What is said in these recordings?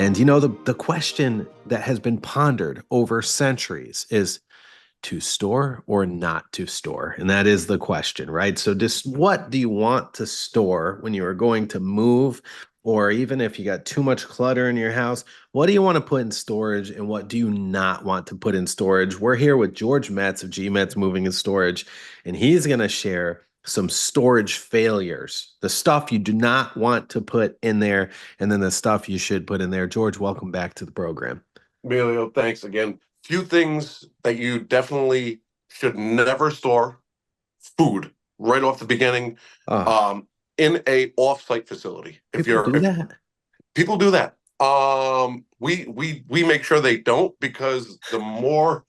And the question that has been pondered over centuries is to store or not to store? And that is the question, right? So just what do you want to store when you are going to move? Or even if you got too much clutter in your house, what do you want to put in storage and what do you not want to put in storage? We're here with George Metz of GMetz Moving and Storage, and he's going to share some storage failures, the stuff you do not want to put in there, and then the stuff you should put in there. George, welcome back to the program. Emilio, thanks again. Few things that you definitely should never store. Food, right off the beginning, in a off-site facility. If people do that, we make sure they don't, because the more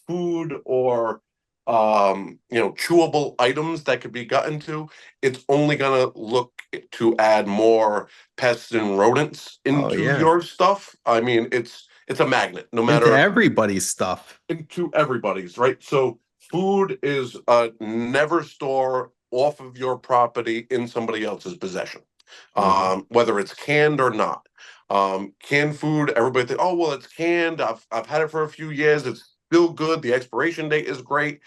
food or chewable items that could be gotten to, it's only gonna look to add more pests and rodents into your stuff. I mean, it's a magnet, no matter into everybody's stuff. Into everybody's, right? So food is never store off of your property in somebody else's possession, whether it's canned or not. Canned food, everybody think, oh well, it's canned. I've had it for a few years. It's still good. The expiration date is great.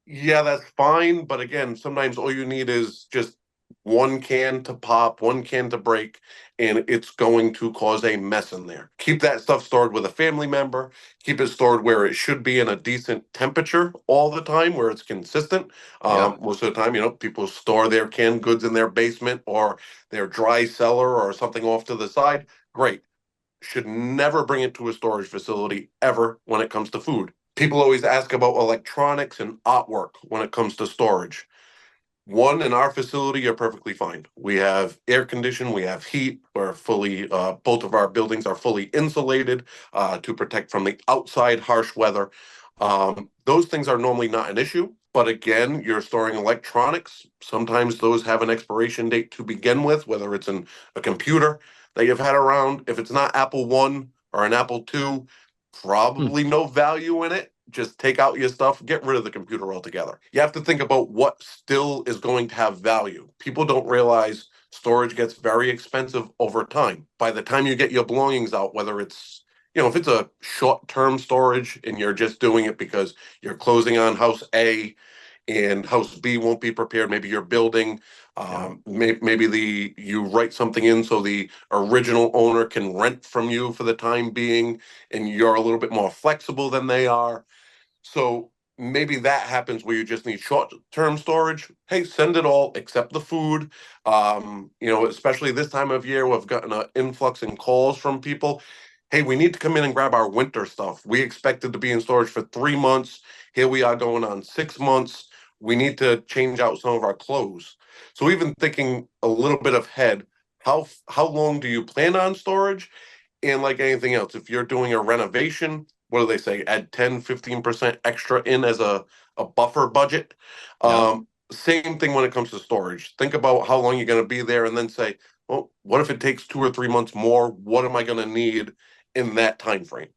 Yeah, that's fine. But again, sometimes all you need is just one can to pop, one can to break, and it's going to cause a mess in there. Keep that stuff stored with a family member. Keep it stored where it should be in a decent temperature all the time, where it's consistent. Most of the time, people store their canned goods in their basement or their dry cellar or something off to the side. Great. Should never bring it to a storage facility ever when it comes to food. People always ask about electronics and artwork when it comes to storage. One, in our facility, you're perfectly fine. We have air conditioning, we have heat. We're fully, both of our buildings are fully insulated to protect from the outside harsh weather. Those things are normally not an issue. But again, you're storing electronics. Sometimes those have an expiration date to begin with, whether it's in a computer that you've had around. If it's not Apple One or an Apple II, probably no value in it. Just take out your stuff, get rid of the computer altogether. You have to think about what still is going to have value. People don't realize storage gets very expensive over time. By the time you get your belongings out, whether it's, if it's a short-term storage and you're just doing it because you're closing on house A and house B won't be prepared, maybe you're building, maybe you write something in so the original owner can rent from you for the time being, and you're a little bit more flexible than they are. So maybe that happens where you just need short-term storage. Hey, send it all except the food. Especially this time of year, we've gotten an influx in calls from people. Hey, we need to come in and grab our winter stuff. We expected to be in storage for 3 months. Here we are going on 6 months. We need to change out some of our clothes. So even thinking a little bit ahead, how long do you plan on storage? And like anything else, if you're doing a renovation, what do they say? Add 10, 15% extra in as a buffer budget. Same thing when it comes to storage. Think about how long you're going to be there and then say, well, what if it takes 2 or 3 months more? What am I going to need in that time frame?